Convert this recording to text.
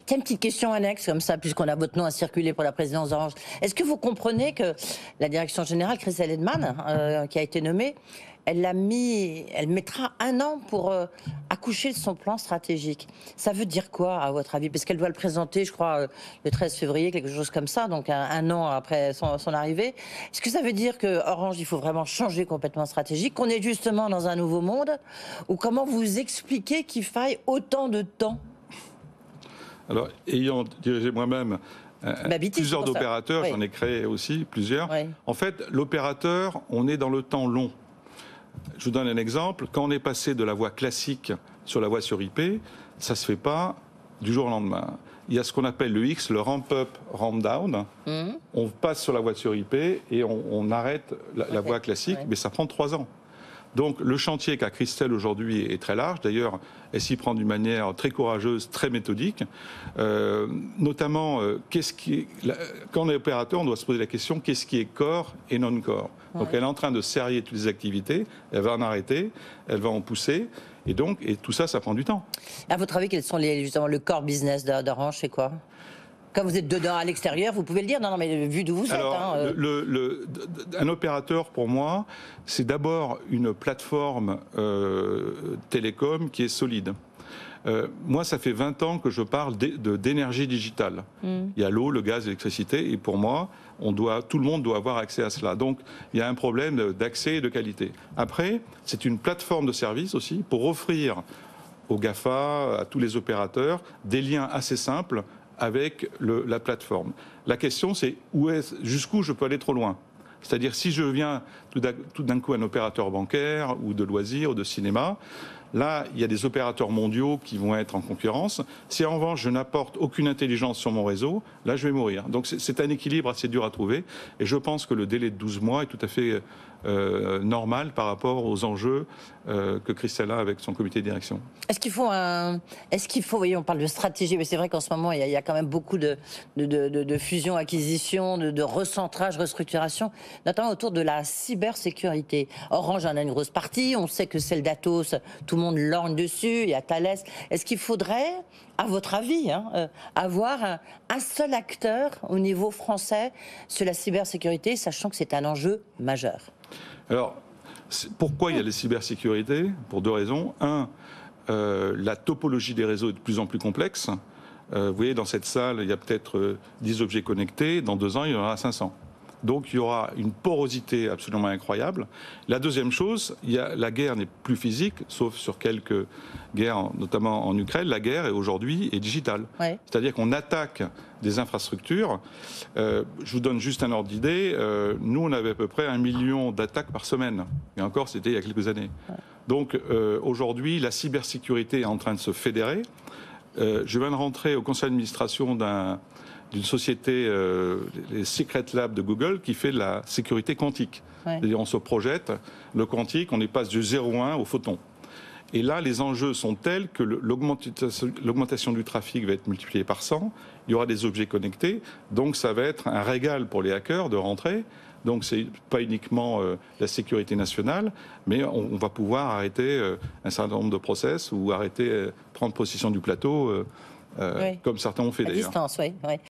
Tiens, une petite question annexe comme ça, puisqu'on a votre nom à circuler pour la présidence d'Orange. Est-ce que vous comprenez que la direction générale, Christelle Edman, qui a été nommée, elle mettra 1 an pour accoucher de son plan stratégique. Ça veut dire quoi, à votre avis? Parce qu'elle doit le présenter, je crois, le 13 février, quelque chose comme ça, donc un an après son arrivée. Est-ce que ça veut dire que Orange, il faut vraiment changer complètement de stratégie, qu'on est justement dans un nouveau monde? Ou comment vous expliquez qu'il faille autant de temps? Alors, ayant dirigé moi-même plusieurs opérateurs, oui. J'en ai créé aussi plusieurs. Oui. En fait, l'opérateur, on est dans le temps long. Je vous donne un exemple. Quand on est passé de la voie classique sur la voie sur IP, ça ne se fait pas du jour au lendemain. Il y a ce qu'on appelle le X, le ramp-up, ramp-down. On passe sur la voie sur IP et on arrête la voie classique, mais ça prend 3 ans. Donc le chantier qu'a Christelle aujourd'hui est très large. D'ailleurs, elle s'y prend d'une manière très courageuse, très méthodique. Notamment, quand on est opérateur, on doit se poser la question, qu'est-ce qui est core et non-core? Donc elle est en train de serrer toutes les activités, elle va en arrêter, elle va en pousser. Et tout ça, ça prend du temps. À votre avis, quels sont justement le core business d'Orange, c'est quoi? Quand vous êtes dedans à l'extérieur, vous pouvez le dire. Non, mais vu d'où vous êtes. Alors, un opérateur, pour moi, c'est d'abord une plateforme télécom qui est solide. Moi, ça fait 20 ans que je parle d'énergie digitale. Il y a l'eau, le gaz, l'électricité, et pour moi, tout le monde doit avoir accès à cela. Donc, il y a un problème d'accès et de qualité. Après, c'est une plateforme de service aussi pour offrir aux GAFA, à tous les opérateurs, des liens assez simples avec la plateforme. La question, c'est jusqu'où je peux aller trop loin. C'est-à-dire, si je viens tout d'un coup un opérateur bancaire ou de loisirs ou de cinéma, là, il y a des opérateurs mondiaux qui vont être en concurrence. Si en revanche, je n'apporte aucune intelligence sur mon réseau, là, je vais mourir. Donc, c'est un équilibre assez dur à trouver. Et je pense que le délai de 12 mois est tout à fait normal par rapport aux enjeux que Christelle a avec son comité de direction. Est-ce qu'il faut, voyez, on parle de stratégie, mais c'est vrai qu'en ce moment, il y a quand même beaucoup de fusions-acquisitions, de recentrage, restructuration, notamment autour de la cybersécurité. Orange en a une grosse partie, on sait que celle d'Atos, tout le monde lorgne dessus, il y a Thales. Est-ce qu'il faudrait, à votre avis, avoir un seul acteur au niveau français sur la cybersécurité, sachant que c'est un enjeu majeur? Alors, pourquoi il y a les cybersécurités? Pour 2 raisons. La topologie des réseaux est de plus en plus complexe. Vous voyez, dans cette salle, il y a peut-être 10 objets connectés. Dans 2 ans, il y en aura 500. Donc, il y aura une porosité absolument incroyable. La deuxième chose, la guerre n'est plus physique, sauf sur quelques guerres, notamment en Ukraine. La guerre, aujourd'hui, est digitale. Ouais. C'est-à-dire qu'on attaque des infrastructures. Je vous donne juste un ordre d'idée. Nous, on avait à peu près 1 million d'attaques par semaine. Et encore, c'était il y a quelques années. Ouais. Donc, aujourd'hui, la cybersécurité est en train de se fédérer. Je viens de rentrer au conseil d'administration d'une société, les Secret Labs de Google, qui fait de la sécurité quantique. Ouais. C'est-à-dire, on se projette, le quantique, on y passe du 0,1 au photon. Et là, les enjeux sont tels que l'augmentation du trafic va être multipliée par 100, il y aura des objets connectés, donc ça va être un régal pour les hackers de rentrer. Donc ce n'est pas uniquement la sécurité nationale, mais on va pouvoir arrêter un certain nombre de process ou prendre possession du plateau, oui. Comme certains ont fait d'ailleurs. À distance, oui.